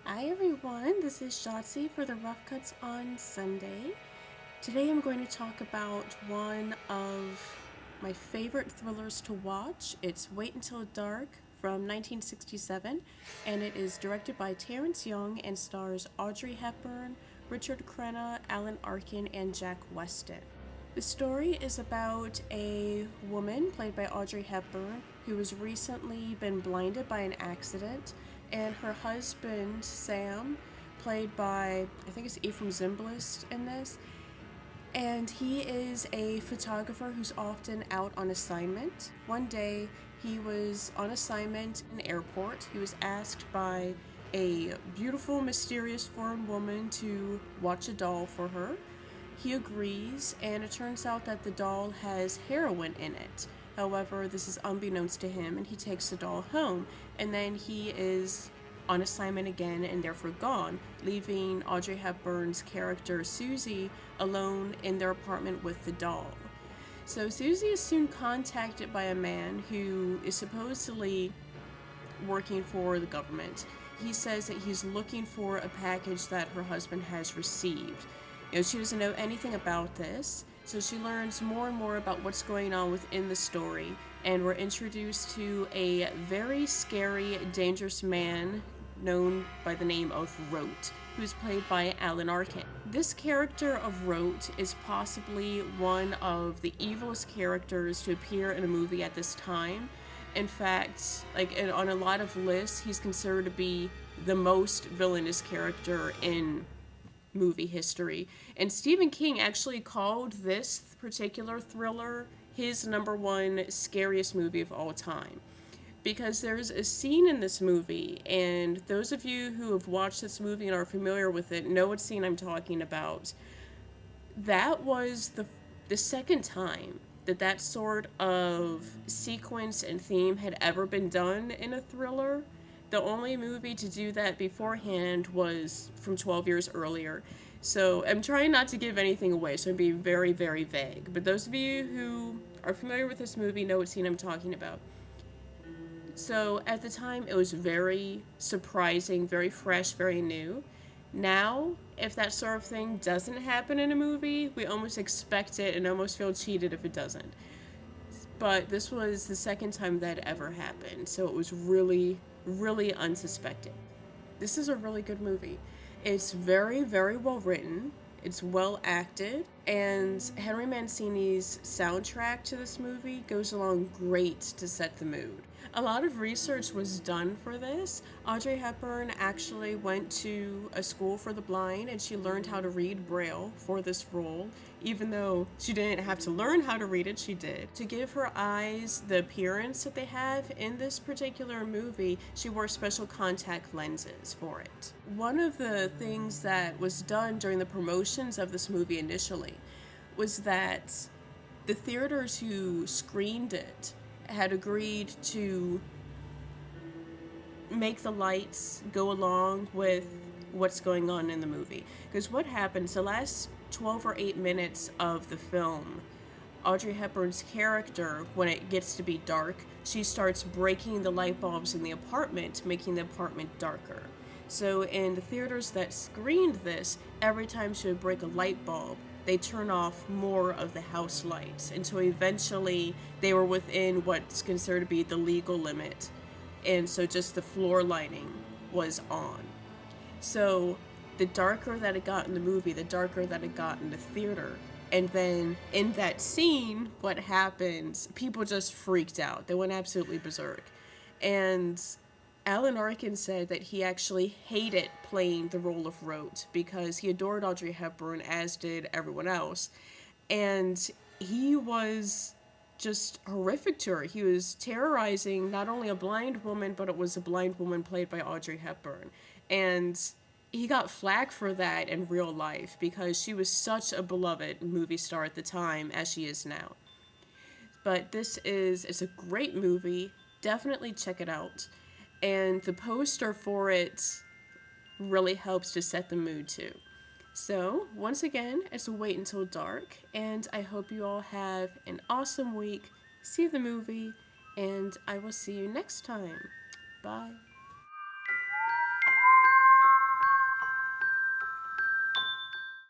Hi everyone, this is Shotzi for the Rough Cuts on Sunday. Today I'm going to talk about one of my favorite thrillers to watch. It's Wait Until Dark from 1967, and it is directed by Terrence Young and stars Audrey Hepburn, Richard Crenna, Alan Arkin, and Jack Weston. The story is about a woman played by Audrey Hepburn who has recently been blinded by an accident, and her husband, Sam, played by, I think it's Efrem Zimbalist in this, and he is a photographer who's often out on assignment. One day, he was on assignment in an airport. He was asked by a beautiful, mysterious foreign woman to watch a doll for her. He agrees, and it turns out that the doll has heroin in it. However, this is unbeknownst to him, and he takes the doll home, and then he is on assignment again and therefore gone, leaving Audrey Hepburn's character Susie alone in their apartment with the doll. So Susie is soon contacted by a man who is supposedly working for the government. He says that he's looking for a package that her husband has received. She doesn't know anything about this, so she learns more and more about what's going on within the story, and we're introduced to a very scary, dangerous man known by the name of Rote, who's played by Alan Arkin. This character of Rote is possibly one of the evilest characters to appear in a movie at this time. In fact, on a lot of lists, he's considered to be the most villainous character in movie history. And Stephen King actually called this particular thriller his number one scariest movie of all time. Because there's a scene in this movie, and those of you who have watched this movie and are familiar with it know what scene I'm talking about. That was the second time that sort of sequence and theme had ever been done in a thriller. The only movie to do that beforehand was from 12 years earlier. So I'm trying not to give anything away, so I'm being very, very vague. But those of you who are familiar with this movie know what scene I'm talking about. So at the time, it was very surprising, very fresh, very new. Now, if that sort of thing doesn't happen in a movie, we almost expect it and almost feel cheated if it doesn't. But this was the second time that ever happened, so it was really, really unsuspected. This is a really good movie. It's very, very well written. It's well acted, and Henry Mancini's soundtrack to this movie goes along great to set the mood. A lot of research was done for this. Audrey Hepburn actually went to a school for the blind, and she learned how to read Braille for this role. Even though she didn't have to learn how to read it, she did. To give her eyes the appearance that they have in this particular movie, she wore special contact lenses for it. One of the things that was done during the promotions of this movie initially was that the theaters who screened it had agreed to make the lights go along with what's going on in the movie. Because what happens, the last 12 or 8 minutes of the film, Audrey Hepburn's character, when it gets to be dark, she starts breaking the light bulbs in the apartment, making the apartment darker. So in the theaters that screened this, every time she would break a light bulb, they turn off more of the house lights until eventually they were within what's considered to be the legal limit. And so just the floor lighting was on. So the darker that it got in the movie, the darker that it got in the theater. And then in that scene, what happens, people just freaked out. They went absolutely berserk. And Alan Arkin said that he actually hated playing the role of Rote because he adored Audrey Hepburn, as did everyone else. And he was just horrific to her. He was terrorizing not only a blind woman, but it was a blind woman played by Audrey Hepburn. And he got flack for that in real life because she was such a beloved movie star at the time as she is now. But it's a great movie. Definitely check it out. And the poster for it really helps to set the mood too. So, once again, it's Wait Until Dark, and I hope you all have an awesome week. See the movie, and I will see you next time. Bye.